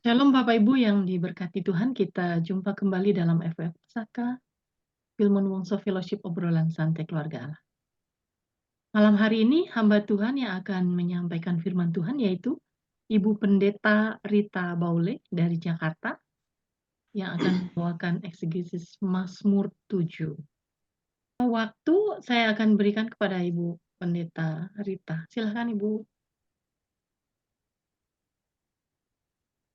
Shalom Bapak Ibu yang diberkati Tuhan, kita jumpa kembali dalam FF Saka, Filmon Wongso Fellowship Obrolan Santai Keluarga Allah. Malam hari ini hamba Tuhan yang akan menyampaikan firman Tuhan yaitu Ibu Pendeta Rita Baule dari Jakarta yang akan membawakan eksegesis Mazmur 7. Waktu saya akan berikan kepada Ibu Pendeta Rita. Silakan Ibu.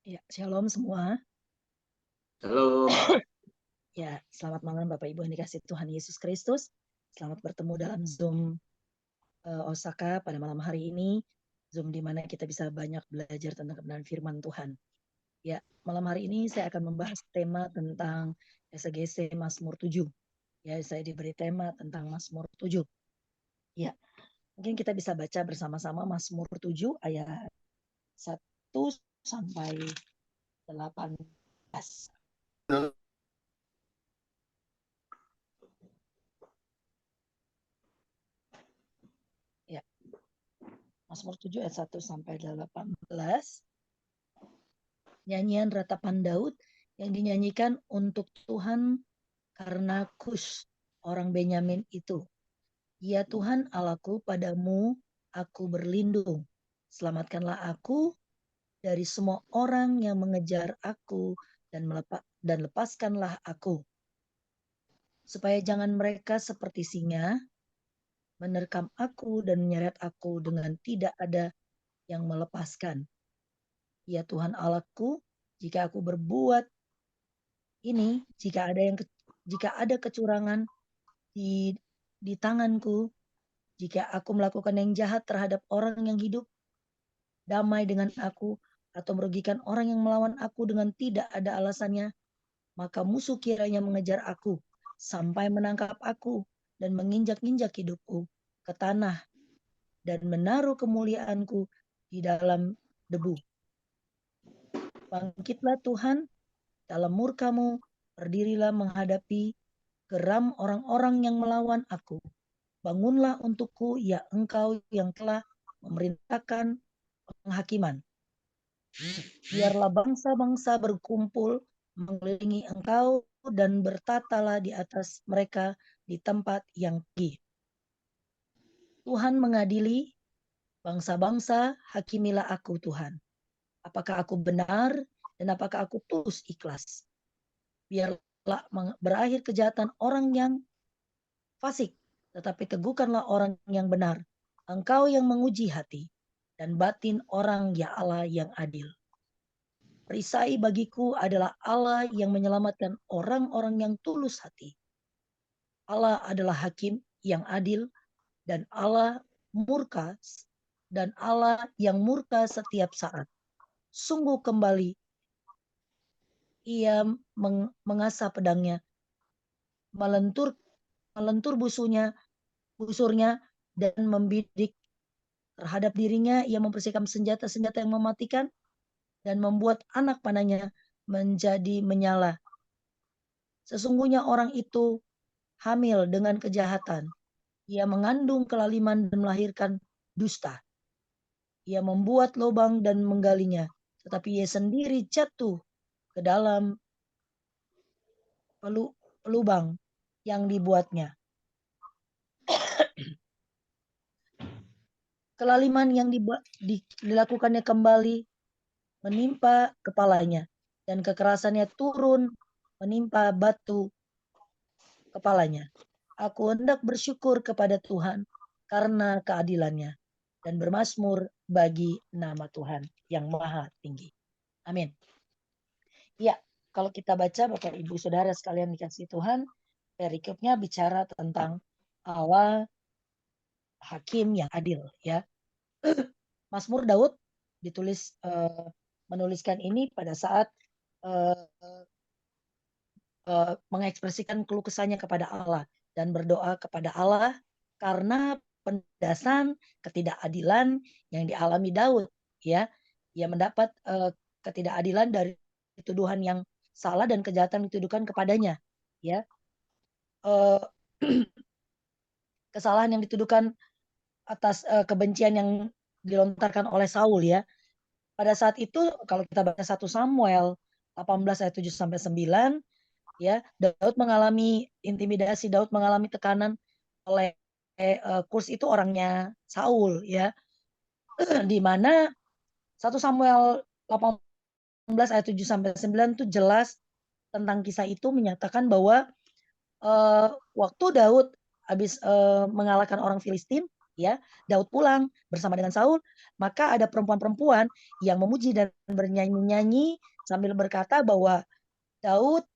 Ya, shalom semua. Halo. Ya, selamat malam Bapak Ibu yang dikasihi Tuhan Yesus Kristus. Selamat bertemu dalam Zoom Osaka pada malam hari ini. Zoom di mana kita bisa banyak belajar tentang kebenaran firman Tuhan. Ya, malam hari ini saya akan membahas tema tentang eksegese Mazmur 7. Ya, saya diberi tema tentang Mazmur 7. Ya, mungkin kita bisa baca bersama-sama Mazmur 7 ayat 1 sampai 18. Ya. Mazmur 7 ayat 1 sampai 18. Nyanyian ratapan Daud yang dinyanyikan untuk Tuhan karena Kus, orang Benyamin itu. Ya Tuhan Allahku, padamu aku berlindung. Selamatkanlah aku dari semua orang yang mengejar aku dan lepaskanlah aku. Supaya jangan mereka seperti singa menerkam aku dan menyeret aku dengan tidak ada yang melepaskan. Ya Tuhan Allahku, jika aku berbuat ini, jika ada kecurangan di tanganku, jika aku melakukan yang jahat terhadap orang yang hidup damai dengan aku atau merugikan orang yang melawan aku dengan tidak ada alasannya, maka musuh kiranya mengejar aku sampai menangkap aku dan menginjak-injak hidupku ke tanah dan menaruh kemuliaanku di dalam debu. Bangkitlah Tuhan dalam murka-Mu, berdirilah menghadapi geram orang-orang yang melawan aku. Bangunlah untukku, ya Engkau yang telah memerintahkan penghakiman. Biarlah bangsa-bangsa berkumpul mengelilingi Engkau dan bertatalah di atas mereka di tempat yang tinggi. Tuhan mengadili bangsa-bangsa, hakimilah aku Tuhan. Apakah aku benar dan apakah aku tulus ikhlas? Biarlah berakhir kejahatan orang yang fasik, tetapi teguhkanlah orang yang benar. Engkau yang menguji hati dan batin orang, ya Allah yang adil. Perisai bagiku adalah Allah yang menyelamatkan orang-orang yang tulus hati. Allah adalah hakim yang adil dan Allah yang murka setiap saat. Sungguh kembali ia mengasah pedangnya, melentur busurnya dan membidik terhadap dirinya. Ia mempersiapkan senjata-senjata yang mematikan dan membuat anak panahnya menjadi menyala. Sesungguhnya orang itu hamil dengan kejahatan. Ia mengandung kelaliman dan melahirkan dusta. Ia membuat lubang dan menggalinya, tetapi ia sendiri jatuh ke dalam lubang yang dibuatnya. Kelaliman yang dilakukannya kembali menimpa kepalanya, dan kekerasannya turun menimpa batu kepalanya. Aku hendak bersyukur kepada Tuhan karena keadilannya dan bermazmur bagi nama Tuhan yang maha tinggi. Amin. Ya, kalau kita baca Bapak Ibu Saudara sekalian dikasih Tuhan, perikopnya bicara tentang Allah hakim yang adil, ya. Mazmur Daud menuliskan ini pada saat mengekspresikan keluh kesahnya kepada Allah dan berdoa kepada Allah karena penindasan ketidakadilan yang dialami Daud, ya. Ia mendapat ketidakadilan dari tuduhan yang salah dan kejahatan dituduhkan kepadanya, ya. Kesalahan yang dituduhkan atas kebencian yang dilontarkan oleh Saul, ya. pada saat itu kalau kita baca 1 Samuel 18 ayat 7 sampai 9, ya, Daud mengalami intimidasi, Daud mengalami tekanan oleh Kus itu orangnya Saul, ya. Di mana 1 Samuel 18 ayat 7 sampai 9 itu jelas tentang kisah itu menyatakan bahwa waktu Daud habis mengalahkan orang Filistin, ya, Daud pulang bersama dengan Saul, maka ada perempuan-perempuan yang memuji dan bernyanyi-nyanyi sambil berkata bahwa Daud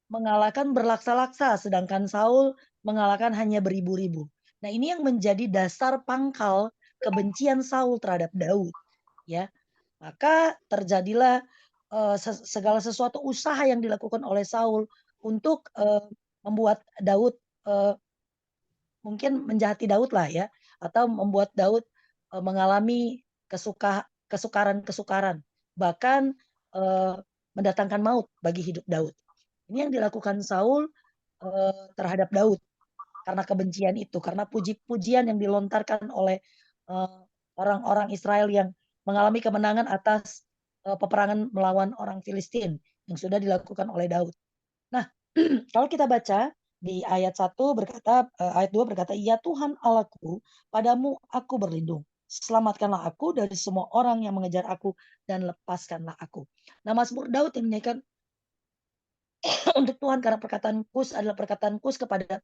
mengalahkan berlaksa-laksa, sedangkan Saul mengalahkan hanya beribu-ribu. Nah, ini yang menjadi dasar pangkal kebencian Saul terhadap Daud, ya. Maka terjadilah segala sesuatu usaha yang dilakukan oleh Saul untuk membuat Daud mungkin menjahati Daud lah, ya, atau membuat Daud mengalami kesukaran-kesukaran, bahkan mendatangkan maut bagi hidup Daud. Ini yang dilakukan Saul terhadap Daud karena kebencian itu, karena puji-pujian yang dilontarkan oleh orang-orang Israel yang mengalami kemenangan atas peperangan melawan orang Filistin yang sudah dilakukan oleh Daud. Nah, kalau kita baca di ayat 1 berkata, ayat 2 berkata, "Ya Tuhan Allahku, padamu aku berlindung. Selamatkanlah aku dari semua orang yang mengejar aku dan lepaskanlah aku." Nah, Mazmur Daud yang menyanyikan untuk Tuhan karena perkataan Kus adalah perkataan Kus kepada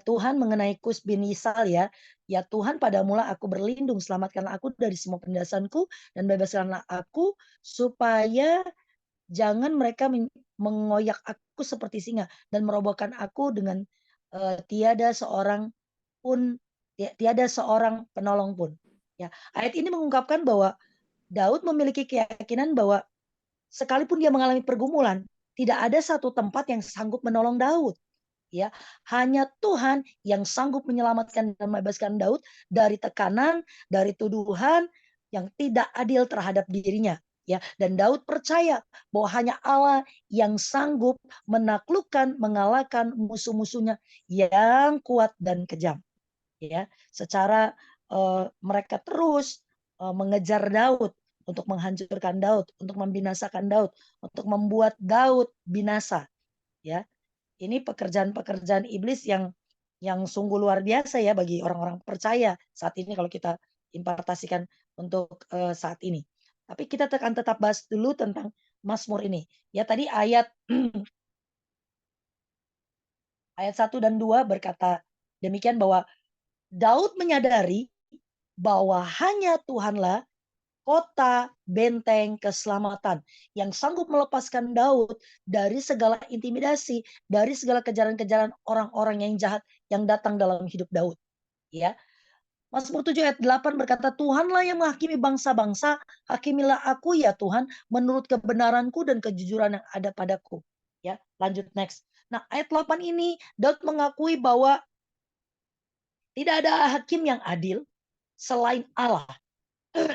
Tuhan mengenai Kus bin Yisal, ya. "Ya Tuhan, padamulah aku berlindung, selamatkanlah aku dari semua penindasanku dan bebaskanlah aku supaya jangan mereka mengoyak aku seperti singa dan merobohkan aku dengan tiada seorang penolong pun." Ya, ayat ini mengungkapkan bahwa Daud memiliki keyakinan bahwa sekalipun dia mengalami pergumulan, tidak ada satu tempat yang sanggup menolong Daud. Ya, hanya Tuhan yang sanggup menyelamatkan dan membebaskan Daud dari tekanan, dari tuduhan yang tidak adil terhadap dirinya. Ya, dan Daud percaya bahwa hanya Allah yang sanggup menaklukkan, mengalahkan musuh-musuhnya yang kuat dan kejam. Ya, secara mereka terus mengejar Daud untuk menghancurkan Daud, untuk membinasakan Daud, untuk membuat Daud binasa. Ya, ini pekerjaan-pekerjaan iblis yang sungguh luar biasa, ya, bagi orang-orang percaya saat ini kalau kita impartasikan untuk saat ini. Tapi kita akan tetap bahas dulu tentang Mazmur ini. Ya, tadi ayat ayat 1 dan 2 berkata demikian bahwa Daud menyadari bahwa hanya Tuhanlah kota benteng keselamatan yang sanggup melepaskan Daud dari segala intimidasi, dari segala kejaran-kejaran orang-orang yang jahat yang datang dalam hidup Daud. Ya, Mazmur 7 ayat 8 berkata, "Tuhanlah yang menghakimi bangsa-bangsa, hakimilah aku ya Tuhan, menurut kebenaranku dan kejujuran yang ada padaku." Ya, lanjut next. Nah, ayat 8 ini Daud mengakui bahwa tidak ada hakim yang adil selain Allah.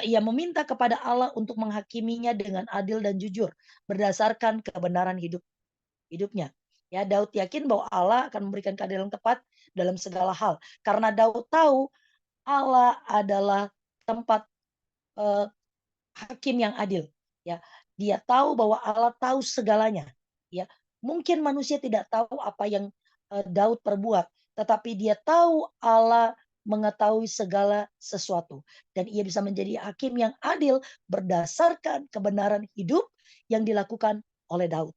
Ia meminta kepada Allah untuk menghakiminya dengan adil dan jujur berdasarkan kebenaran hidupnya. Ya, Daud yakin bahwa Allah akan memberikan keadilan tepat dalam segala hal. Karena Daud tahu Allah adalah tempat hakim yang adil. Ya, dia tahu bahwa Allah tahu segalanya. Ya, mungkin manusia tidak tahu apa yang Daud perbuat, tetapi dia tahu Allah mengetahui segala sesuatu dan ia bisa menjadi hakim yang adil berdasarkan kebenaran hidup yang dilakukan oleh Daud.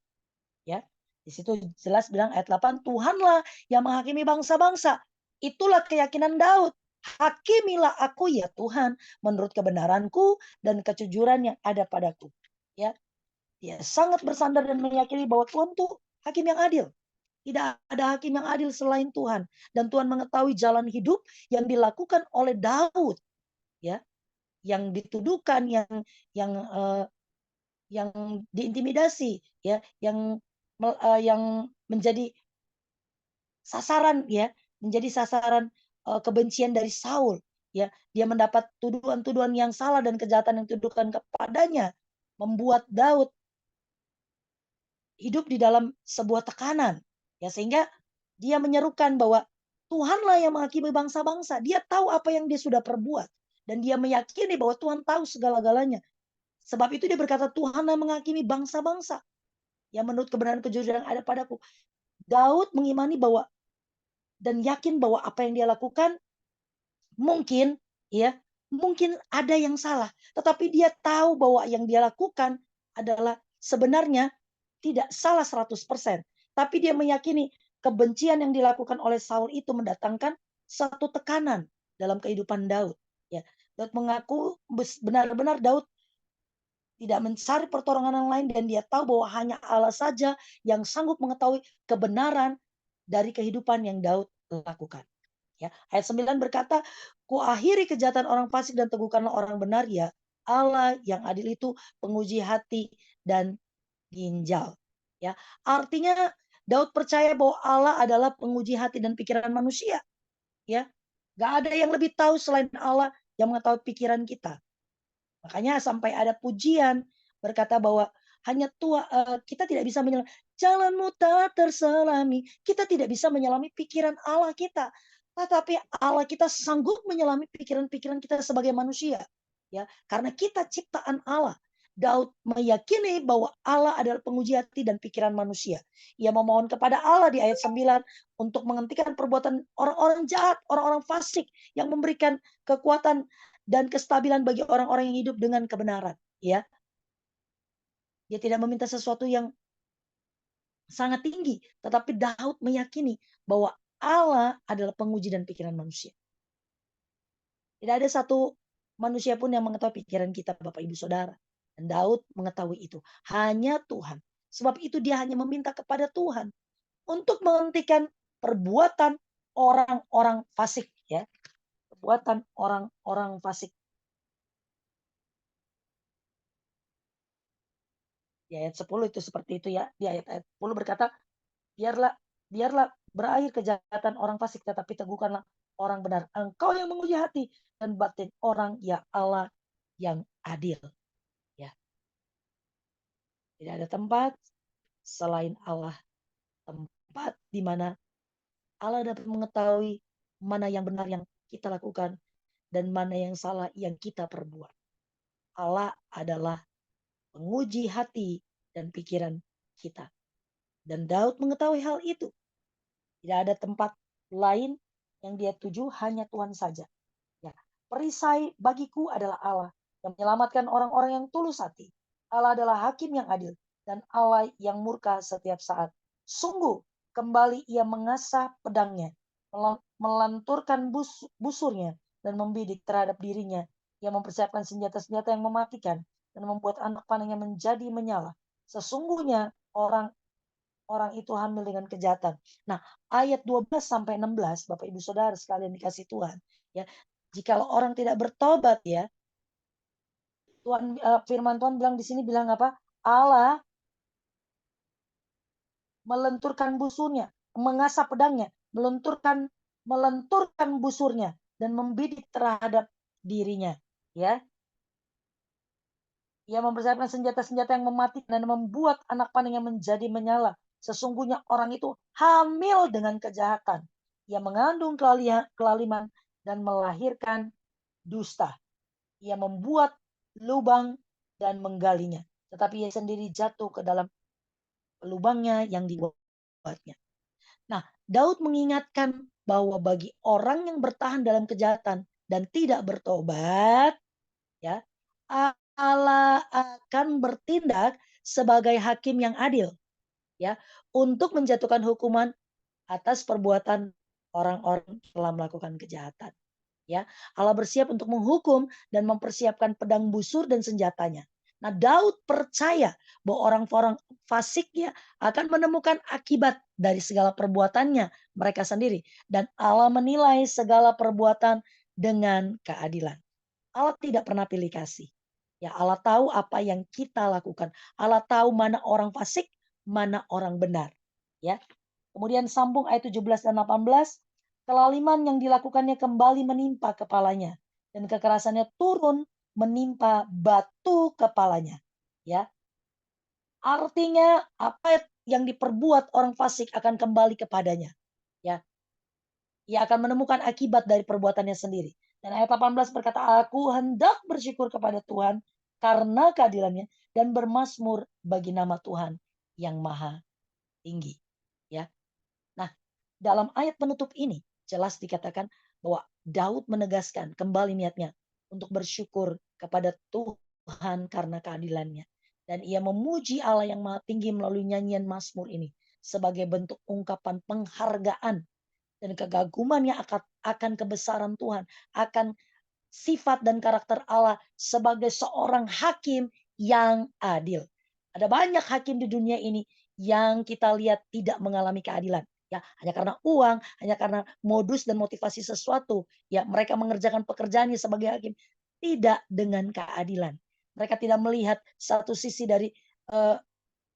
Ya, di situ jelas bilang ayat 8, "Tuhanlah yang menghakimi bangsa-bangsa." Itulah keyakinan Daud. "Hakimilah aku ya Tuhan menurut kebenaranku dan kejujuran yang ada padaku." Ya, dia sangat bersandar dan meyakini bahwa Tuhan tuh hakim yang adil. Tidak ada hakim yang adil selain Tuhan. Dan Tuhan mengetahui jalan hidup yang dilakukan oleh Daud, ya, yang dituduhkan, yang yang diintimidasi, ya, yang menjadi sasaran, ya, menjadi sasaran kebencian dari Saul, ya. Dia mendapat tuduhan-tuduhan yang salah dan kejahatan yang dituduhkan kepadanya, membuat Daud hidup di dalam sebuah tekanan, ya, sehingga dia menyerukan bahwa Tuhanlah yang menghakimi bangsa-bangsa. Dia tahu apa yang dia sudah perbuat. Dan dia meyakini bahwa Tuhan tahu segala-galanya. Sebab itu dia berkata, Tuhan yang menghakimi bangsa-bangsa yang menurut kebenaran kejujuran yang ada padaku. Daud mengimani bahwa dan yakin bahwa apa yang dia lakukan mungkin mungkin ada yang salah, tetapi dia tahu bahwa yang dia lakukan adalah sebenarnya tidak salah 100%. Tapi dia meyakini kebencian yang dilakukan oleh Saul itu mendatangkan satu tekanan dalam kehidupan Daud. Ya, Daud mengaku benar-benar Daud tidak mencari pertolongan yang lain dan dia tahu bahwa hanya Allah saja yang sanggup mengetahui kebenaran dari kehidupan yang Daud lakukan. Ya, ayat 9 berkata, "Kuakhiri kejahatan orang fasik dan teguhkanlah orang benar, ya Allah yang adil itu penguji hati dan ginjal." Ya, artinya Daud percaya bahwa Allah adalah penguji hati dan pikiran manusia. Ya, gak ada yang lebih tahu selain Allah yang mengetahui pikiran kita. Makanya sampai ada pujian berkata bahwa hanya kita tidak bisa menyelami jalanmu tak terselami. Kita tidak bisa menyelami pikiran Allah kita. Tetapi Allah kita sanggup menyelami pikiran-pikiran kita sebagai manusia. Ya, karena kita ciptaan Allah. Daud meyakini bahwa Allah adalah penguji hati dan pikiran manusia. Ia memohon kepada Allah di ayat 9 untuk menghentikan perbuatan orang-orang jahat, orang-orang fasik yang memberikan kekuatan dan kestabilan bagi orang-orang yang hidup dengan kebenaran. Ya, dia tidak meminta sesuatu yang sangat tinggi, tetapi Daud meyakini bahwa Allah adalah penguji dan pikiran manusia. Tidak ada satu manusia pun yang mengetahui pikiran kita, Bapak Ibu Saudara. Dan Daud mengetahui itu. Hanya Tuhan. Sebab itu dia hanya meminta kepada Tuhan untuk menghentikan perbuatan orang-orang fasik. Ya, perbuatan orang-orang fasik. Di ayat 10 itu seperti itu ya. Di ayat 10 berkata, biarlah berakhir kejahatan orang fasik, tetapi teguhkanlah orang benar. Engkau yang menguji hati dan batin orang, ya Allah yang adil. Ya. Tidak ada tempat selain Allah. Tempat di mana Allah dapat mengetahui mana yang benar yang kita lakukan dan mana yang salah yang kita perbuat. Allah adalah penguji hati dan pikiran kita. Dan Daud mengetahui hal itu. Tidak ada tempat lain yang dia tuju, hanya Tuhan saja. Ya, perisai bagiku adalah Allah yang menyelamatkan orang-orang yang tulus hati. Allah adalah hakim yang adil dan Allah yang murka setiap saat. Sungguh kembali ia mengasah pedangnya, melanturkan busurnya dan membidik terhadap dirinya. Ia mempersiapkan senjata-senjata yang mematikan dan membuat anak panahnya menjadi menyala. Sesungguhnya orang itu hamil dengan kejahatan. Nah, ayat 12 sampai 16, Bapak Ibu Saudara sekalian dikasih Tuhan, ya. Jikalau orang tidak bertobat, ya. Firman Tuhan bilang di sini bilang apa? Allah melenturkan busurnya, mengasah pedangnya, melenturkan busurnya dan membidik terhadap dirinya, ya. Ia mempersiapkan senjata-senjata yang mematikan dan membuat anak panahnya menjadi menyala. Sesungguhnya orang itu hamil dengan kejahatan. Ia mengandung kelaliman dan melahirkan dusta. Ia membuat lubang dan menggalinya. Tetapi ia sendiri jatuh ke dalam lubangnya yang dibuatnya. Nah, Daud mengingatkan bahwa bagi orang yang bertahan dalam kejahatan dan tidak bertobat, ya, Allah akan bertindak sebagai hakim yang adil, ya, untuk menjatuhkan hukuman atas perbuatan orang-orang yang telah melakukan kejahatan. Ya, Allah bersiap untuk menghukum dan mempersiapkan pedang busur dan senjatanya. Nah, Daud percaya bahwa orang-orang fasik ya akan menemukan akibat dari segala perbuatannya mereka sendiri, dan Allah menilai segala perbuatan dengan keadilan. Allah tidak pernah pilih kasih. Ya, Allah tahu apa yang kita lakukan. Allah tahu mana orang fasik, mana orang benar. Ya. Kemudian sambung ayat 17 dan 18. Kelaliman yang dilakukannya kembali menimpa kepalanya dan kekerasannya turun menimpa batu kepalanya. Ya. Artinya apa yang diperbuat orang fasik akan kembali kepadanya. Ya. Ia akan menemukan akibat dari perbuatannya sendiri. Dan ayat 18 berkata, aku hendak bersyukur kepada Tuhan karena keadilannya dan bermasmur bagi nama Tuhan yang maha tinggi. Ya. Nah, dalam ayat penutup ini jelas dikatakan bahwa Daud menegaskan kembali niatnya untuk bersyukur kepada Tuhan karena keadilannya. Dan ia memuji Allah yang maha tinggi melalui nyanyian Mazmur ini sebagai bentuk ungkapan penghargaan dan kegagumannya akan kebesaran Tuhan, akan sifat dan karakter Allah sebagai seorang hakim yang adil. Ada banyak hakim di dunia ini yang kita lihat tidak mengalami keadilan. Ya, hanya karena uang, hanya karena modus dan motivasi sesuatu. Ya, mereka mengerjakan pekerjaannya sebagai hakim tidak dengan keadilan. Mereka tidak melihat satu sisi dari eh,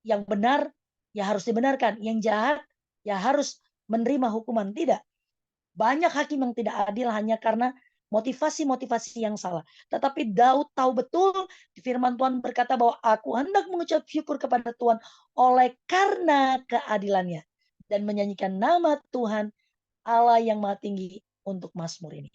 yang benar ya harus dibenarkan, yang jahat ya harus menerima hukuman. Tidak. Banyak hakim yang tidak adil hanya karena motivasi-motivasi yang salah. Tetapi Daud tahu betul di firman Tuhan berkata bahwa aku hendak mengucap syukur kepada Tuhan oleh karena keadilannya. Dan menyanyikan nama Tuhan Allah yang maha tinggi untuk Mazmur ini.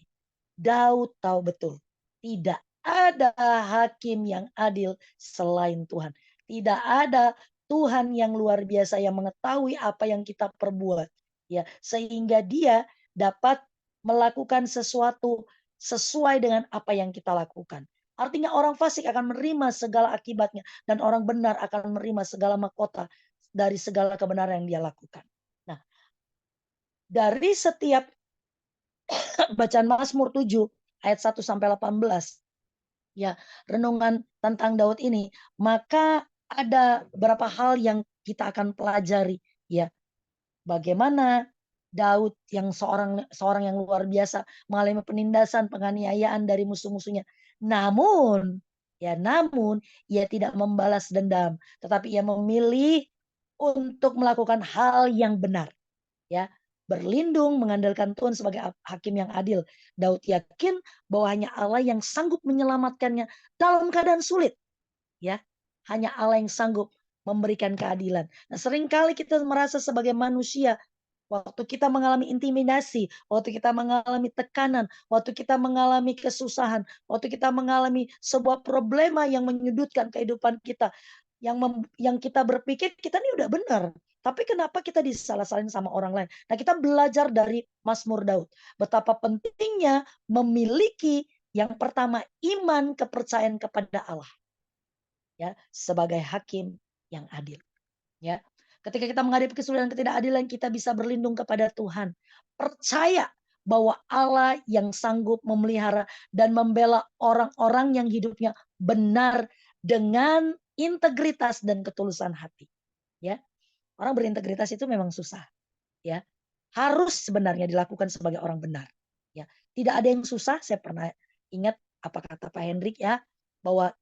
Daud tahu betul tidak ada hakim yang adil selain Tuhan. Tidak ada Tuhan yang luar biasa yang mengetahui apa yang kita perbuat. Ya, sehingga dia dapat melakukan sesuatu sesuai dengan apa yang kita lakukan. Artinya orang fasik akan menerima segala akibatnya dan orang benar akan menerima segala mahkota dari segala kebenaran yang dia lakukan. Nah, dari setiap bacaan Mazmur 7 ayat 1 sampai 18 ya, renungan tentang Daud ini, maka ada beberapa hal yang kita akan pelajari ya. Bagaimana Daud yang seorang yang luar biasa mengalami penindasan, penganiayaan dari musuh-musuhnya. Namun ia tidak membalas dendam, tetapi ia memilih untuk melakukan hal yang benar. Ya, berlindung mengandalkan Tuhan sebagai hakim yang adil. Daud yakin bahwa hanya Allah yang sanggup menyelamatkannya dalam keadaan sulit. Ya, hanya Allah yang sanggup memberikan keadilan. Nah, seringkali kita merasa sebagai manusia waktu kita mengalami intimidasi, waktu kita mengalami tekanan, waktu kita mengalami kesusahan, waktu kita mengalami sebuah problema yang menyudutkan kehidupan kita, yang kita berpikir kita ini udah benar, tapi kenapa kita disalah-salahin sama orang lain? Nah, kita belajar dari Mazmur Daud betapa pentingnya memiliki yang pertama iman, kepercayaan kepada Allah ya sebagai hakim yang adil. Ya, ketika kita menghadapi kesulitan ketidakadilan, kita bisa berlindung kepada Tuhan. Percaya bahwa Allah yang sanggup memelihara dan membela orang-orang yang hidupnya benar dengan integritas dan ketulusan hati. Ya, orang berintegritas itu memang susah. Ya, harus sebenarnya dilakukan sebagai orang benar. Ya, tidak ada yang susah. Saya pernah ingat apa kata Pak Hendrik ya, bahwa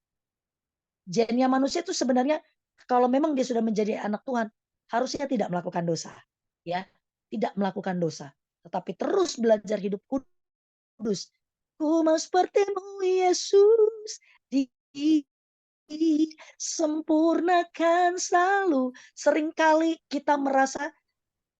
gennya manusia itu sebenarnya kalau memang dia sudah menjadi anak Tuhan, harusnya tidak melakukan dosa. Ya, tidak melakukan dosa, tetapi terus belajar hidup kudus. Ku mau sepertimu Yesus, sempurnakan selalu. Seringkali kita merasa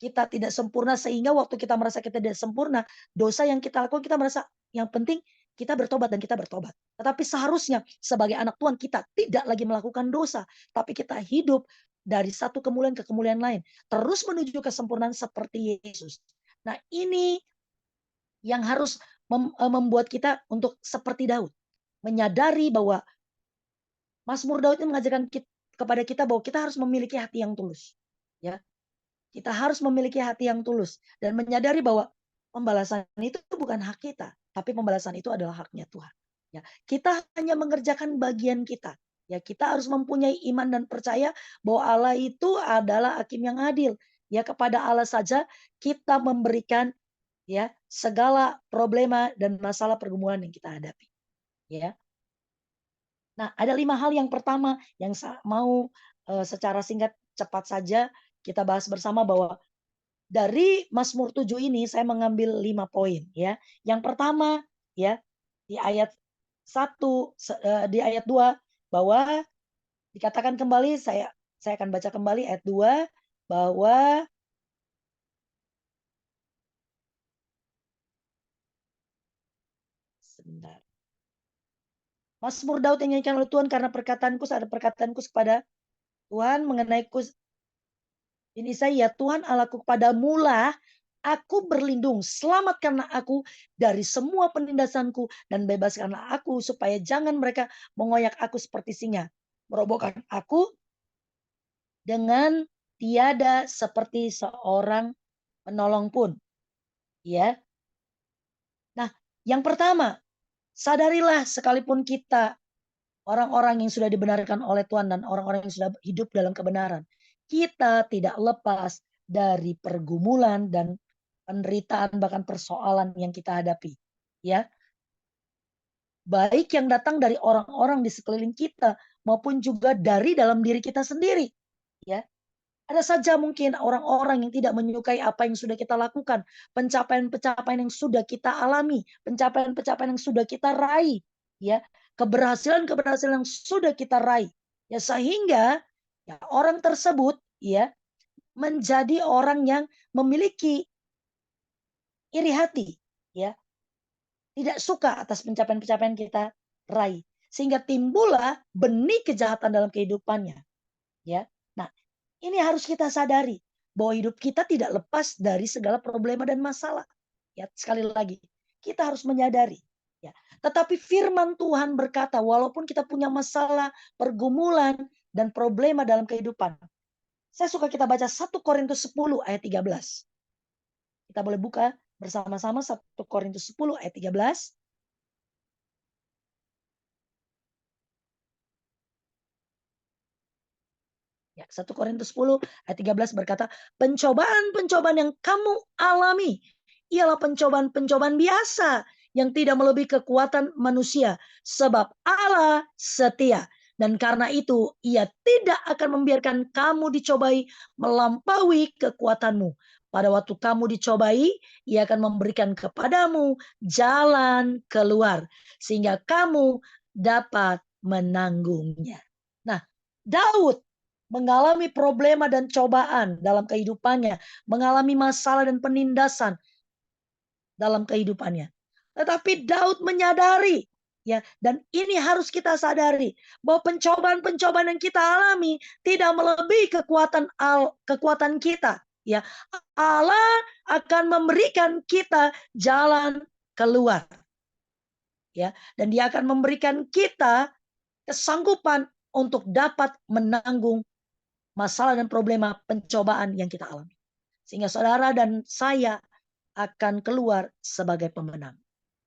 kita tidak sempurna sehingga waktu kita merasa kita tidak sempurna, dosa yang kita lakukan kita merasa yang penting kita bertobat dan kita bertobat. Tetapi seharusnya sebagai anak Tuhan kita tidak lagi melakukan dosa, tapi kita hidup dari satu kemuliaan ke kemuliaan lain, terus menuju kesempurnaan seperti Yesus. Nah, ini yang harus membuat kita untuk seperti Daud, menyadari bahwa Mazmur Daud ini mengajarkan kepada kita bahwa kita harus memiliki hati yang tulus. Ya, kita harus memiliki hati yang tulus dan menyadari bahwa pembalasan itu bukan hak kita, tapi pembalasan itu adalah haknya Tuhan. Ya, kita hanya mengerjakan bagian kita. Ya, kita harus mempunyai iman dan percaya bahwa Allah itu adalah hakim yang adil. Ya, kepada Allah saja kita memberikan ya segala problema dan masalah pergumulan yang kita hadapi. Ya. Nah, ada 5 hal yang pertama yang mau secara singkat cepat saja kita bahas bersama bahwa dari Mazmur 7 ini saya mengambil 5 poin ya. Yang pertama ya di ayat 1 di ayat 2 bahwa dikatakan kembali saya akan baca kembali ayat 2 bahwa Sebentar. Mazmur Daud yang dinyanyikan oleh Tuhan karena perkataanku, ada perkataanku kepada Tuhan mengenai ini saya, Tuhan Allahku, kepadamulah aku berlindung. Selamatkanlah aku dari semua penindasanku dan bebaskanlah aku supaya jangan mereka mengoyak aku seperti singa. Merobohkan aku dengan tiada seperti seorang penolong pun. Ya. Nah, yang pertama, sadarilah sekalipun kita orang-orang yang sudah dibenarkan oleh Tuhan dan orang-orang yang sudah hidup dalam kebenaran, kita tidak lepas dari pergumulan dan penderitaan bahkan persoalan yang kita hadapi. Ya, baik yang datang dari orang-orang di sekeliling kita maupun juga dari dalam diri kita sendiri. Ya, ada saja mungkin orang-orang yang tidak menyukai apa yang sudah kita lakukan, pencapaian-pencapaian yang sudah kita alami, pencapaian-pencapaian yang sudah kita raih, ya, keberhasilan-keberhasilan yang sudah kita raih, ya, sehingga ya orang tersebut ya menjadi orang yang memiliki iri hati, ya, tidak suka atas pencapaian-pencapaian kita raih, sehingga timbullah benih kejahatan dalam kehidupannya, ya. Nah, ini harus kita sadari bahwa hidup kita tidak lepas dari segala problema dan masalah. Ya, sekali lagi, kita harus menyadari. Ya, tetapi firman Tuhan berkata, walaupun kita punya masalah, pergumulan, dan problema dalam kehidupan. Saya suka kita baca 1 Korintus 10 ayat 13. Kita boleh buka bersama-sama 1 Korintus 10 ayat 13. Ya, 1 Korintus 10 ayat 13 berkata, pencobaan-pencobaan yang kamu alami ialah pencobaan-pencobaan biasa yang tidak melebihi kekuatan manusia. Sebab Allah setia. Dan karena itu ia tidak akan membiarkan kamu dicobai melampaui kekuatanmu. Pada waktu kamu dicobai, ia akan memberikan kepadamu jalan keluar. Sehingga kamu dapat menanggungnya. Nah, Daud mengalami problema dan cobaan dalam kehidupannya, mengalami masalah dan penindasan dalam kehidupannya. Tetapi Daud menyadari, ya, dan ini harus kita sadari bahwa pencobaan-pencobaan yang kita alami tidak melebihi kekuatan kita, ya. Allah akan memberikan kita jalan keluar. Ya, dan Dia akan memberikan kita kesanggupan untuk dapat menanggung masalah dan problema pencobaan yang kita alami. Sehingga saudara dan saya akan keluar sebagai pemenang.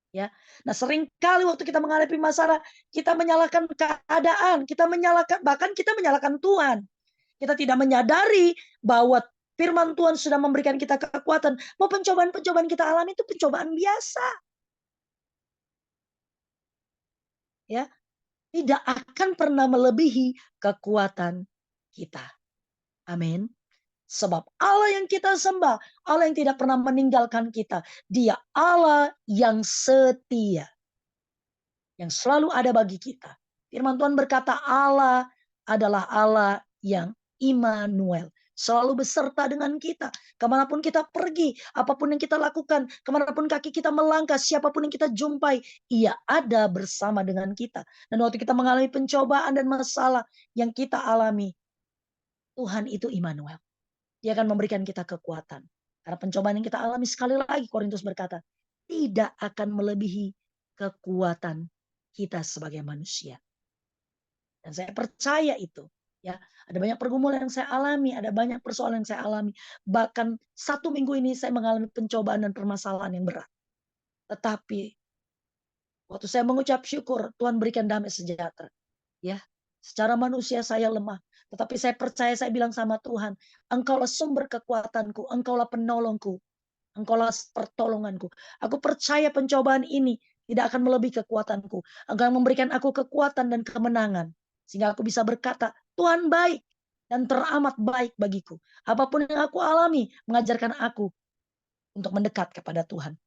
Ya. Nah, seringkali waktu kita menghadapi masalah, kita menyalahkan keadaan, bahkan kita menyalahkan Tuhan. Kita tidak menyadari bahwa firman Tuhan sudah memberikan kita kekuatan. Bahwa pencobaan-pencobaan kita alami itu pencobaan biasa. Ya, tidak akan pernah melebihi kekuatan kita. Amin. Sebab Allah yang kita sembah, Allah yang tidak pernah meninggalkan kita. Dia Allah yang setia. Yang selalu ada bagi kita. Firman Tuhan berkata Allah adalah Allah yang Immanuel. Selalu beserta dengan kita. Kemanapun kita pergi, apapun yang kita lakukan, kemanapun kaki kita melangkah, siapapun yang kita jumpai, Ia ada bersama dengan kita. Dan waktu kita mengalami pencobaan dan masalah yang kita alami, Tuhan itu Immanuel. Dia akan memberikan kita kekuatan. Karena pencobaan yang kita alami, sekali lagi Korintus berkata, tidak akan melebihi kekuatan kita sebagai manusia. Dan saya percaya itu. Ya, ada banyak pergumulan yang saya alami, ada banyak persoalan yang saya alami. Bahkan 1 minggu ini saya mengalami pencobaan dan permasalahan yang berat. Tetapi waktu saya mengucap syukur, Tuhan berikan damai sejahtera. Ya, secara manusia saya lemah. Tetapi saya percaya, saya bilang sama Tuhan, Engkaulah sumber kekuatanku, Engkaulah penolongku, Engkaulah pertolonganku. Aku percaya pencobaan ini tidak akan melebihi kekuatanku. Engkau yang memberikan aku kekuatan dan kemenangan. Sehingga aku bisa berkata, Tuhan baik dan teramat baik bagiku. Apapun yang aku alami, mengajarkan aku untuk mendekat kepada Tuhan.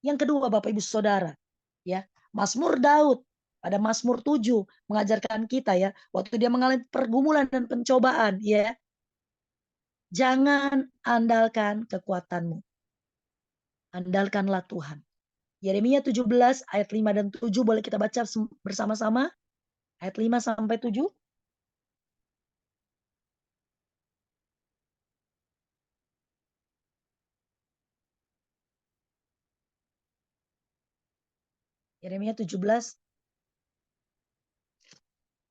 Yang kedua, Bapak Ibu Saudara, ya, Mazmur Daud pada Mazmur 7 mengajarkan kita, ya, waktu dia mengalami pergumulan dan pencobaan, ya, jangan andalkan kekuatanmu. Andalkanlah Tuhan. Yeremia 17 ayat 5 dan 7 boleh kita baca bersama-sama. Ayat 5 sampai 7. Yeremia 17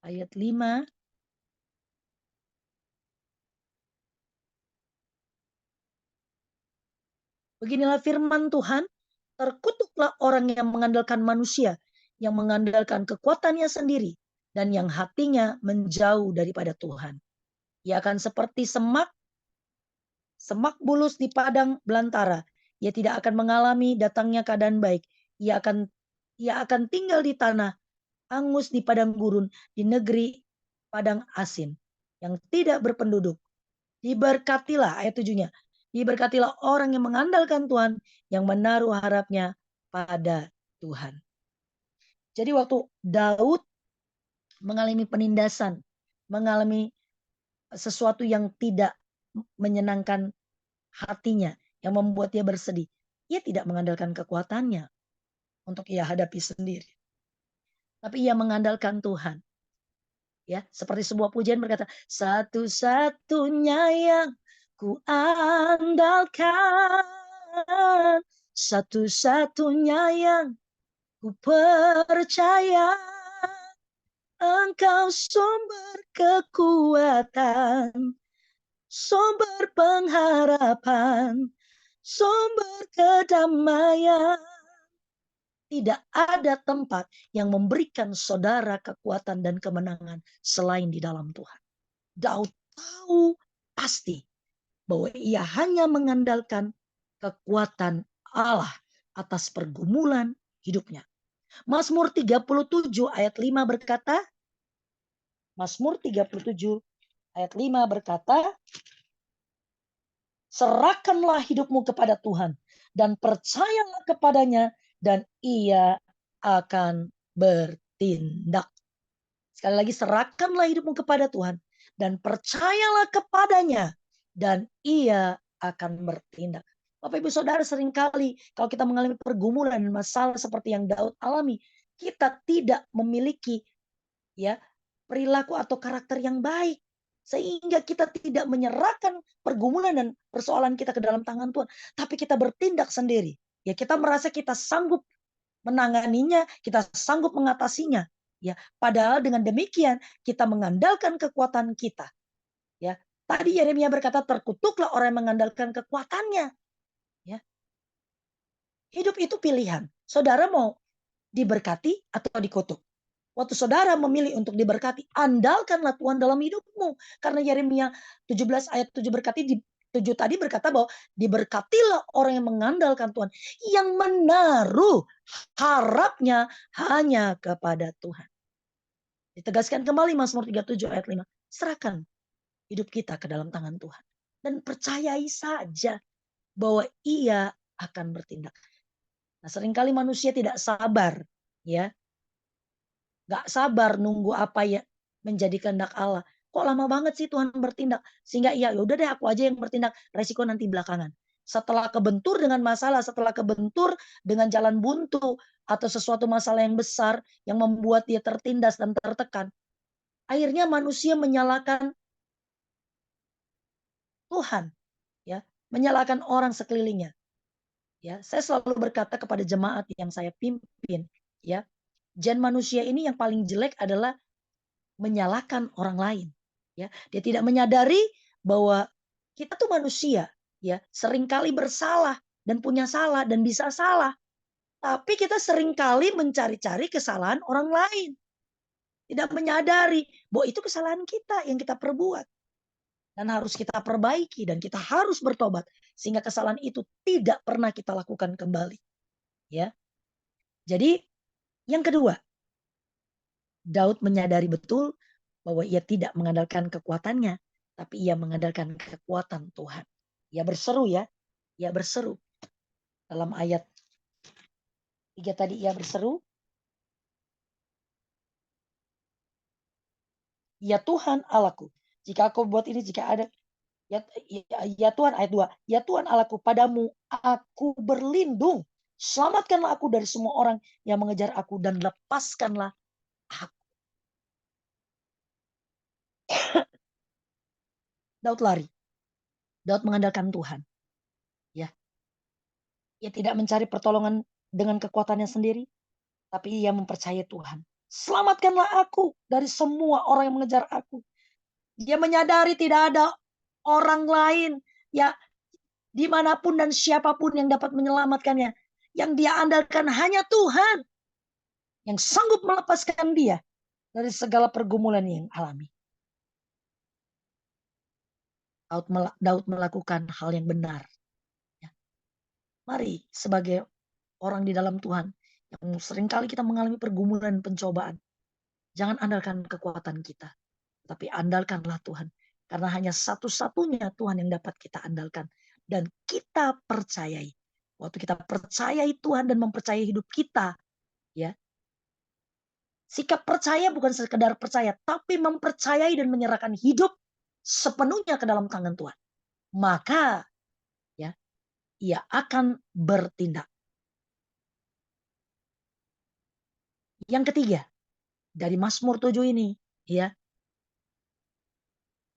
ayat 5. Beginilah firman Tuhan, terkutuklah orang yang mengandalkan manusia, yang mengandalkan kekuatannya sendiri, dan yang hatinya menjauh daripada Tuhan. Ia akan seperti semak bulus di padang belantara. Ia tidak akan mengalami datangnya keadaan baik. Ia akan tinggal di tanah angus, di padang gurun, di negeri padang asin, yang tidak berpenduduk. Diberkatilah, ayat 7-nya. Diberkatilah orang yang mengandalkan Tuhan, yang menaruh harapnya pada Tuhan. Jadi waktu Daud mengalami penindasan, mengalami sesuatu yang tidak menyenangkan hatinya, yang membuat dia bersedih, ia tidak mengandalkan kekuatannya untuk ia hadapi sendiri, tapi ia mengandalkan Tuhan. Ya, seperti sebuah pujian berkata, satu-satunya yang ku andalkan, satu-satunya yang ku percaya, Engkau sumber kekuatan, sumber pengharapan, sumber kedamaian. Tidak ada tempat yang memberikan saudara kekuatan dan kemenangan selain di dalam Tuhan. Daud tahu pasti bahwa ia hanya mengandalkan kekuatan Allah atas pergumulan hidupnya. Mazmur 37 ayat 5 berkata, Mazmur 37 ayat 5 berkata, serahkanlah hidupmu kepada Tuhan dan percayalah kepadanya, dan ia akan bertindak. Sekali lagi, serahkanlah hidupmu kepada Tuhan dan percayalah kepadanya, dan ia akan bertindak. Bapak Ibu Saudara, seringkali kalau kita mengalami pergumulan dan masalah seperti yang Daud alami, kita tidak memiliki perilaku atau karakter yang baik, sehingga kita tidak menyerahkan pergumulan dan persoalan kita ke dalam tangan Tuhan, tapi kita bertindak sendiri. Ya, kita merasa kita sanggup menanganinya, kita sanggup mengatasinya. Ya, padahal dengan demikian kita mengandalkan kekuatan kita. Ya, tadi Yeremia berkata, terkutuklah orang yang mengandalkan kekuatannya. Ya, hidup itu pilihan. Saudara mau diberkati atau dikutuk? Waktu saudara memilih untuk diberkati, andalkanlah Tuhan dalam hidupmu. Karena Yeremia 17 ayat 7 7 tadi berkata bahwa diberkatilah orang yang mengandalkan Tuhan, yang menaruh harapnya hanya kepada Tuhan. Ditegaskan kembali Mazmur 37 ayat 5. Serahkan hidup kita ke dalam tangan Tuhan. Dan percayai saja bahwa ia akan bertindak. Nah, seringkali manusia tidak sabar. Ya, gak sabar nunggu apa ya menjadi kehendak Allah. Kok lama banget sih Tuhan bertindak? Sehingga udah deh aku aja yang bertindak. Resiko nanti belakangan. Setelah kebentur dengan masalah, setelah kebentur dengan jalan buntu, atau sesuatu masalah yang besar yang membuat dia tertindas dan tertekan, akhirnya manusia menyalahkan Tuhan, ya, menyalahkan orang sekelilingnya. Ya, saya selalu berkata kepada jemaat yang saya pimpin, ya, gen manusia ini yang paling jelek adalah menyalahkan orang lain. Ya, dia tidak menyadari bahwa kita tuh manusia, ya, seringkali bersalah dan punya salah dan bisa salah. Tapi kita seringkali mencari-cari kesalahan orang lain. Tidak menyadari bahwa itu kesalahan kita yang kita perbuat. Dan harus kita perbaiki dan kita harus bertobat sehingga kesalahan itu tidak pernah kita lakukan kembali. Ya. Jadi yang kedua, Daud menyadari betul bahwa ia tidak mengandalkan kekuatannya, tapi ia mengandalkan kekuatan Tuhan. Ia berseru, ya. Ia berseru. Dalam ayat 3 tadi ia berseru, ya Tuhan Allahku, jika aku buat ini, jika ada, ya Tuhan, ayat 2, ya Tuhan Allahku, padamu aku berlindung, Selamatkanlah aku dari semua orang yang mengejar aku dan lepaskanlah aku. Daud lari. Daud mengandalkan Tuhan. Ya, ia tidak mencari pertolongan dengan kekuatannya sendiri, tapi ia mempercayai Tuhan. Selamatkanlah aku dari semua orang yang mengejar aku. Dia menyadari tidak ada orang lain, ya, dimanapun dan siapapun yang dapat menyelamatkannya. Yang dia andalkan hanya Tuhan yang sanggup melepaskan dia dari segala pergumulan yang alami. Daud melakukan hal yang benar. Ya. Mari sebagai orang di dalam Tuhan yang seringkali kita mengalami pergumulan dan pencobaan, jangan andalkan kekuatan kita, tapi andalkanlah Tuhan. Karena hanya satu-satunya Tuhan yang dapat kita andalkan. Dan kita percayai. Waktu kita percayai Tuhan dan mempercayai hidup kita, ya, sikap percaya bukan sekedar percaya, tapi mempercayai dan menyerahkan hidup sepenuhnya ke dalam tangan Tuhan. Maka ya, ia akan bertindak. Yang ketiga, dari Mazmur 7 ini, ya,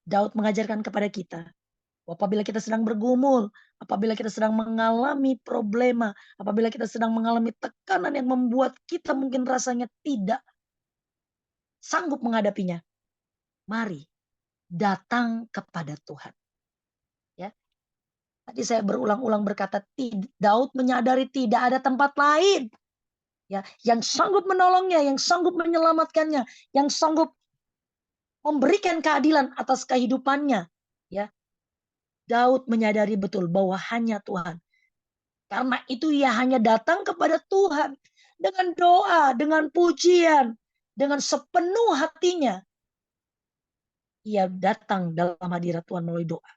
Daud mengajarkan kepada kita, apabila kita sedang bergumul, apabila kita sedang mengalami problema, apabila kita sedang mengalami tekanan yang membuat kita mungkin rasanya tidak sanggup menghadapinya, mari datang kepada Tuhan. Ya. Tadi saya berulang-ulang berkata, Daud menyadari tidak ada tempat lain, ya, yang sanggup menolongnya, yang sanggup menyelamatkannya, yang sanggup memberikan keadilan atas kehidupannya. Ya. Daud menyadari betul bahwa hanya Tuhan. Karena itu ia hanya datang kepada Tuhan dengan doa, dengan pujian, dengan sepenuh hatinya. Ia datang dalam hadirat Tuhan melalui doa.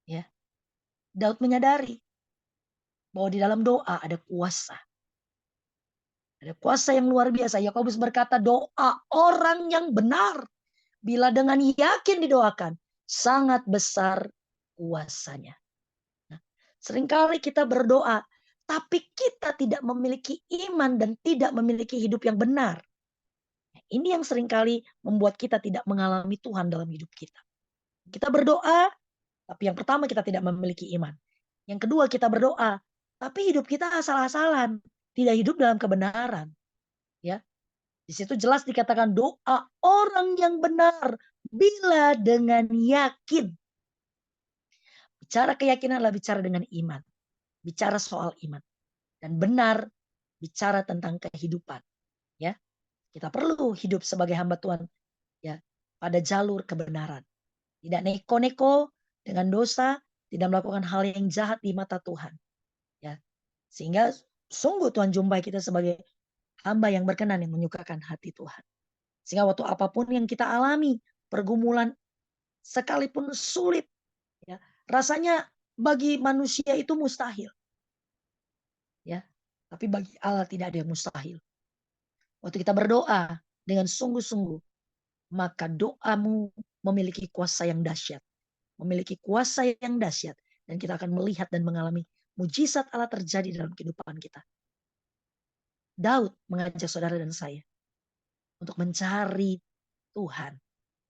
Ya. Daud menyadari bahwa di dalam doa ada kuasa. Ada kuasa yang luar biasa. Yakobus berkata, doa orang yang benar, bila dengan yakin didoakan, sangat besar kuasanya. Nah, seringkali kita berdoa, tapi kita tidak memiliki iman dan tidak memiliki hidup yang benar. Nah, ini yang seringkali membuat kita tidak mengalami Tuhan dalam hidup kita. Kita berdoa, tapi yang pertama kita tidak memiliki iman. Yang kedua kita berdoa, tapi hidup kita asal-asalan, tidak hidup dalam kebenaran. Ya, di situ jelas dikatakan doa orang yang benar bila dengan yakin. Bicara keyakinan adalah bicara dengan iman. Bicara soal iman. Dan benar bicara tentang kehidupan. Ya, kita perlu hidup sebagai hamba Tuhan, ya, pada jalur kebenaran. Tidak neko-neko dengan dosa, tidak melakukan hal yang jahat di mata Tuhan. Ya, sehingga sungguh Tuhan jumpai kita sebagai hamba yang berkenan, yang menyukakan hati Tuhan. Sehingga waktu apapun yang kita alami, pergumulan sekalipun sulit, ya, rasanya bagi manusia itu mustahil. Ya, tapi bagi Allah tidak ada yang mustahil. Waktu kita berdoa dengan sungguh-sungguh, maka doamu memiliki kuasa yang dahsyat. Memiliki kuasa yang dahsyat. Dan kita akan melihat dan mengalami mujizat Allah terjadi dalam kehidupan kita. Daud mengajak saudara dan saya untuk mencari Tuhan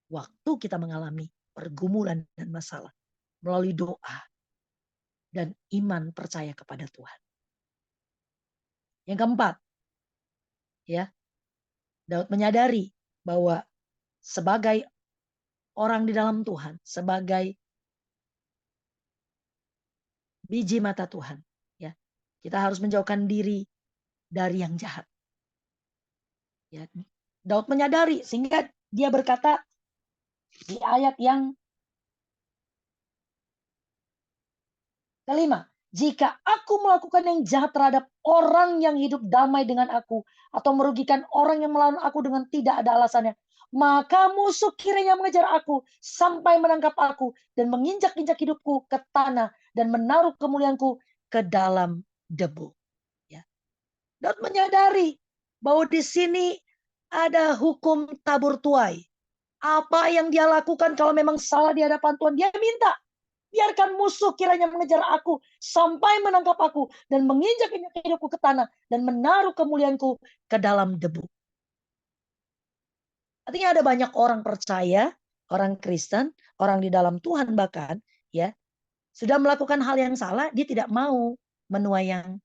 waktu kita mengalami pergumulan dan masalah melalui doa dan iman percaya kepada Tuhan. Yang keempat, ya, Daud menyadari bahwa sebagai orang di dalam Tuhan, sebagai biji mata Tuhan, ya, kita harus menjauhkan diri dari yang jahat. Ya, Daud menyadari sehingga dia berkata di ayat yang kelima, jika aku melakukan yang jahat terhadap orang yang hidup damai dengan aku, atau merugikan orang yang melawan aku dengan tidak ada alasannya, maka musuh kiranya mengejar aku sampai menangkap aku dan menginjak-injak hidupku ke tanah dan menaruh kemuliaanku ke dalam debu. Ya. Daud menyadari bahwa di sini ada hukum tabur tuai. Apa yang dia lakukan kalau memang salah di hadapan Tuhan, dia minta. Biarkan musuh kiranya mengejar aku sampai menangkap aku dan menginjak-injak hidupku ke tanah dan menaruh kemuliaanku ke dalam debu. Artinya ada banyak orang percaya, orang Kristen, orang di dalam Tuhan bahkan ya, sudah melakukan hal yang salah, dia tidak mau menuai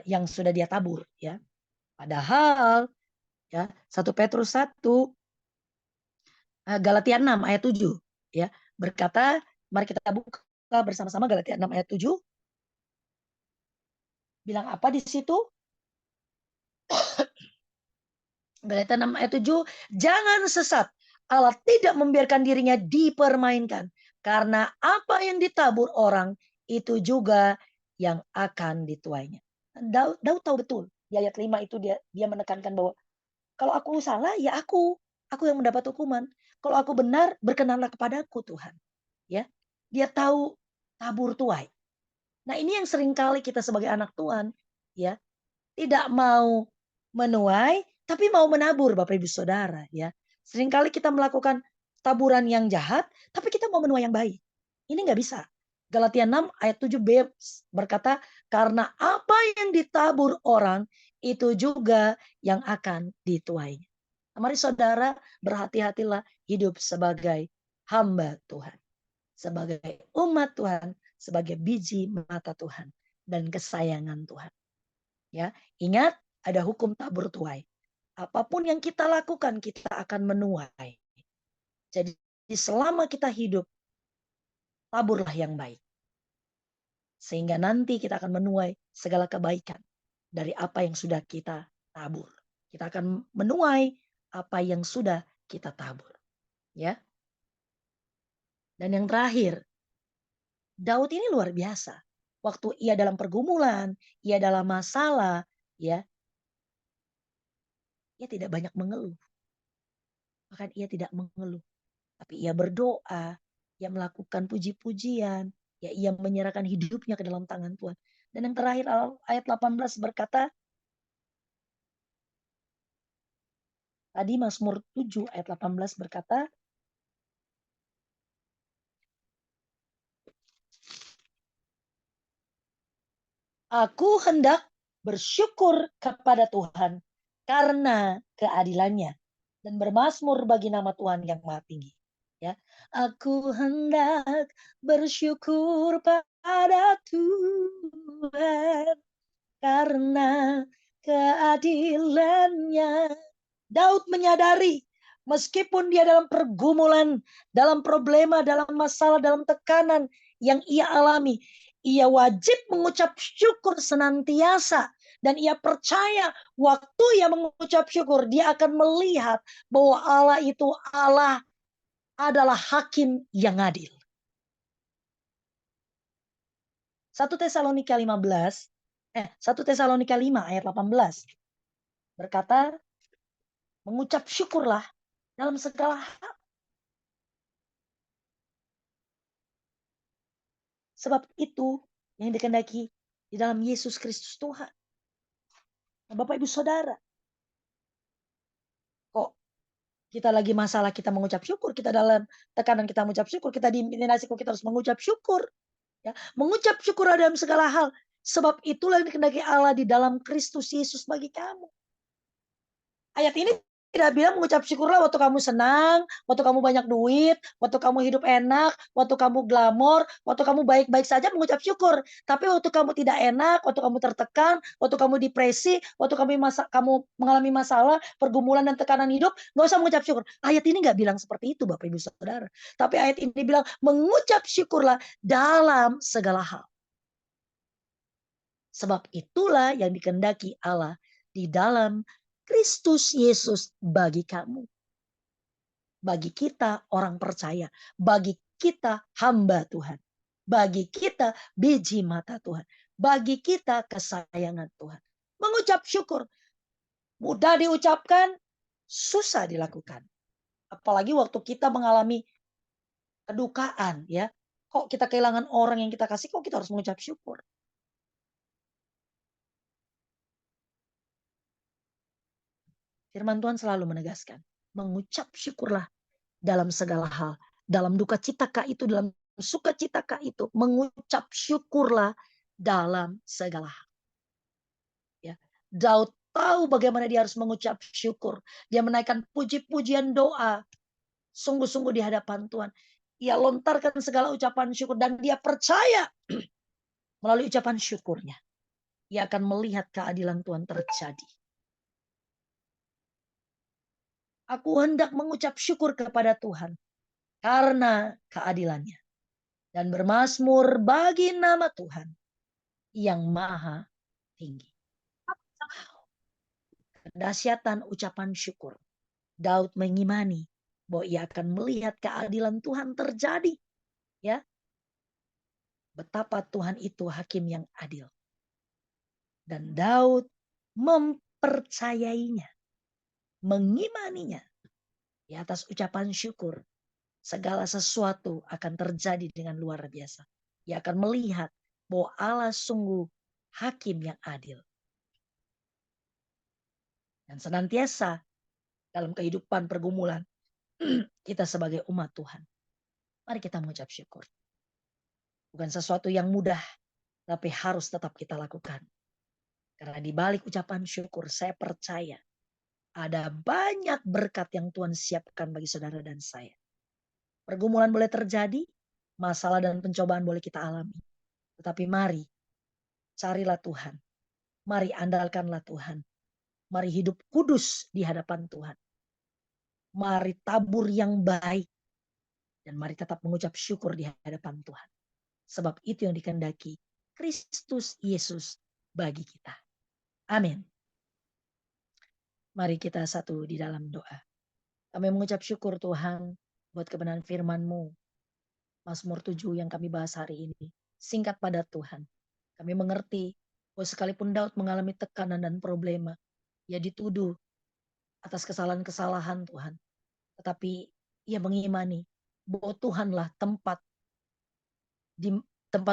yang sudah dia tabur ya. Padahal ya 1 Petrus 1 Galatia 6 ayat 7 ya berkata, mari kita buka bersama-sama Galatia 6 ayat 7. Bilang apa di situ? Galatia 6 ayat 7, jangan sesat. Allah tidak membiarkan dirinya dipermainkan. Karena apa yang ditabur orang, itu juga yang akan dituainya. Daud tahu betul. Di ayat 5 itu dia menekankan bahwa kalau aku salah, ya aku yang mendapat hukuman. Kalau aku benar, berkenanlah kepadaku Tuhan. Ya, dia tahu tabur tuai. Nah, ini yang seringkali kita sebagai anak Tuhan, ya, tidak mau menuai, tapi mau menabur, Bapak Ibu Saudara. Ya, seringkali kita melakukan taburan yang jahat, tapi kita mau menuai yang baik. Ini nggak bisa. Galatia 6 ayat 7b berkata, karena apa yang ditabur orang, itu juga yang akan dituainya. Mari saudara, berhati-hatilah hidup sebagai hamba Tuhan. Sebagai umat Tuhan, sebagai biji mata Tuhan. Dan kesayangan Tuhan. Ya, ingat ada hukum tabur tuai. Apapun yang kita lakukan, kita akan menuai. Jadi selama kita hidup, taburlah yang baik. Sehingga nanti kita akan menuai segala kebaikan dari apa yang sudah kita tabur. Kita akan menuai apa yang sudah kita tabur. Ya. Dan yang terakhir, Daud ini luar biasa. Waktu ia dalam pergumulan, ia dalam masalah, ya, ia tidak banyak mengeluh. Bahkan ia tidak mengeluh. Tapi ia berdoa, ia melakukan puji-pujian, ya ia menyerahkan hidupnya ke dalam tangan Tuhan. Dan yang terakhir ayat 18 berkata, tadi Mazmur 7 ayat 18 berkata, aku hendak bersyukur kepada Tuhan karena keadilannya dan bermazmur bagi nama Tuhan yang Maha Tinggi. Ya, aku hendak bersyukur pada Tuhan karena keadilannya. Daud menyadari meskipun dia dalam pergumulan, dalam problema, dalam masalah, dalam tekanan yang ia alami, ia wajib mengucap syukur senantiasa. Dan ia percaya waktu ia mengucap syukur, dia akan melihat bahwa Allah itu Allah adalah hakim yang adil. 1 Tesalonika 5 ayat 18 berkata, mengucap syukurlah dalam segala hal. Sebab itu yang dikehendaki di dalam Yesus Kristus Tuhan. Nah, Bapak Ibu Saudara, kok kita lagi masalah kita mengucap syukur, kita dalam tekanan kita mengucap syukur, kita diintimidasi kok kita harus mengucap syukur. Ya, mengucap syukur dalam segala hal. Sebab itulah yang dikehendaki Allah di dalam Kristus Yesus bagi kamu. Ayat ini tidak bilang mengucap syukurlah waktu kamu senang, waktu kamu banyak duit, waktu kamu hidup enak, waktu kamu glamor, waktu kamu baik-baik saja mengucap syukur. Tapi waktu kamu tidak enak, waktu kamu tertekan, waktu kamu depresi, waktu kamu mengalami masalah, pergumulan dan tekanan hidup, nggak usah mengucap syukur. Ayat ini nggak bilang seperti itu, Bapak Ibu Saudara. Tapi ayat ini bilang mengucap syukurlah dalam segala hal. Sebab itulah yang dikehendaki Allah di dalam Kristus Yesus bagi kamu. Bagi kita orang percaya. Bagi kita hamba Tuhan. Bagi kita biji mata Tuhan. Bagi kita kesayangan Tuhan. Mengucap syukur. Mudah diucapkan, susah dilakukan. Apalagi waktu kita mengalami kedukaan. Ya, kok kita kehilangan orang yang kita kasih, kok kita harus mengucap syukur. Firman Tuhan selalu menegaskan, mengucap syukurlah dalam segala hal. Dalam duka cita kah itu, dalam sukacitakah itu, mengucap syukurlah dalam segala hal. Ya. Daud tahu bagaimana dia harus mengucap syukur. Dia menaikkan puji-pujian doa. Sungguh-sungguh di hadapan Tuhan. Ia lontarkan segala ucapan syukur. Dan dia percaya melalui ucapan syukurnya. Ia akan melihat keadilan Tuhan terjadi. Aku hendak mengucap syukur kepada Tuhan karena keadilannya. Dan bermazmur bagi nama Tuhan yang maha tinggi. Kedahsyatan ucapan syukur. Daud mengimani bahwa ia akan melihat keadilan Tuhan terjadi. Ya, betapa Tuhan itu hakim yang adil. Dan Daud mempercayainya, mengimaninya. Di atas ucapan syukur, segala sesuatu akan terjadi dengan luar biasa. Ia akan melihat bahwa Allah sungguh hakim yang adil. Dan senantiasa dalam kehidupan pergumulan kita sebagai umat Tuhan, mari kita mengucap syukur. Bukan sesuatu yang mudah, tapi harus tetap kita lakukan. Karena di balik ucapan syukur, saya percaya ada banyak berkat yang Tuhan siapkan bagi saudara dan saya. Pergumulan boleh terjadi, masalah dan pencobaan boleh kita alami. Tetapi mari, carilah Tuhan. Mari andalkanlah Tuhan. Mari hidup kudus di hadapan Tuhan. Mari tabur yang baik. Dan mari tetap mengucap syukur di hadapan Tuhan. Sebab itu yang dikehendaki Kristus Yesus bagi kita. Amin. Mari kita satu di dalam doa. Kami mengucap syukur Tuhan buat kebenaran firman-Mu. Mazmur 7 yang kami bahas hari ini. Singkat padat Tuhan. Kami mengerti bahwa sekalipun Daud mengalami tekanan dan problema, ia dituduh atas kesalahan-kesalahan Tuhan. Tetapi ia mengimani bahwa Tuhanlah tempat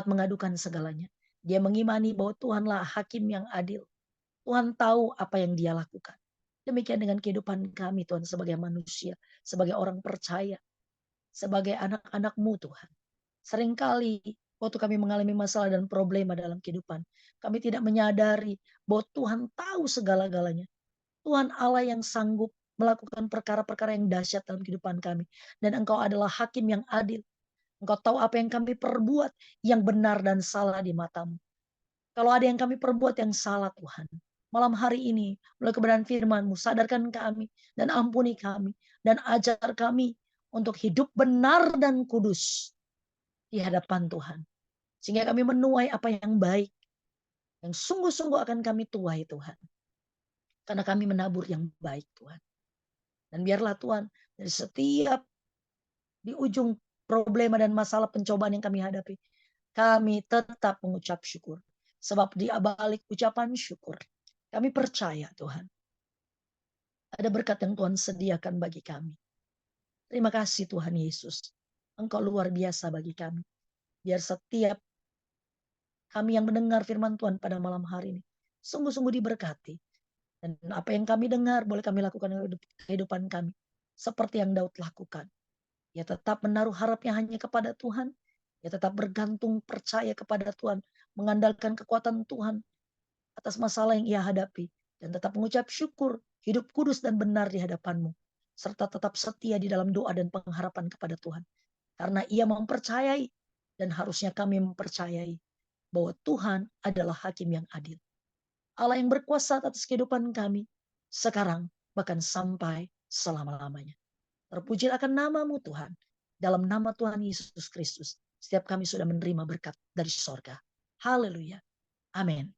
mengadukan segalanya. Dia mengimani bahwa Tuhanlah hakim yang adil. Tuhan tahu apa yang dia lakukan. Demikian dengan kehidupan kami Tuhan sebagai manusia, sebagai orang percaya, sebagai anak-anak-Mu Tuhan. Seringkali waktu kami mengalami masalah dan problema dalam kehidupan, kami tidak menyadari bahwa Tuhan tahu segala-galanya. Tuhan Allah yang sanggup melakukan perkara-perkara yang dahsyat dalam kehidupan kami. Dan Engkau adalah hakim yang adil. Engkau tahu apa yang kami perbuat yang benar dan salah di mata-Mu. Kalau ada yang kami perbuat yang salah Tuhan, malam hari ini melalui kebenaran firman-Mu, sadarkan kami dan ampuni kami. Dan ajar kami untuk hidup benar dan kudus di hadapan Tuhan. Sehingga kami menuai apa yang baik. Yang sungguh-sungguh akan kami tuai Tuhan. Karena kami menabur yang baik Tuhan. Dan biarlah Tuhan dari setiap di ujung problema dan masalah pencobaan yang kami hadapi, kami tetap mengucap syukur. Sebab di balik ucapan syukur, kami percaya Tuhan. Ada berkat yang Tuhan sediakan bagi kami. Terima kasih Tuhan Yesus. Engkau luar biasa bagi kami. Biar setiap kami yang mendengar firman Tuhan pada malam hari ini sungguh-sungguh diberkati. Dan apa yang kami dengar boleh kami lakukan dalam kehidupan kami. Seperti yang Daud lakukan. Ia tetap menaruh harapnya hanya kepada Tuhan. Ia tetap bergantung percaya kepada Tuhan. Mengandalkan kekuatan Tuhan atas masalah yang ia hadapi. Dan tetap mengucap syukur. Hidup kudus dan benar di hadapan-Mu. Serta tetap setia di dalam doa dan pengharapan kepada Tuhan. Karena ia mempercayai. Dan harusnya kami mempercayai bahwa Tuhan adalah hakim yang adil. Allah yang berkuasa atas kehidupan kami. Sekarang bahkan sampai selama-lamanya. Terpuji akan nama-Mu Tuhan. Dalam nama Tuhan Yesus Kristus. Setiap kami sudah menerima berkat dari sorga. Haleluya. Amin.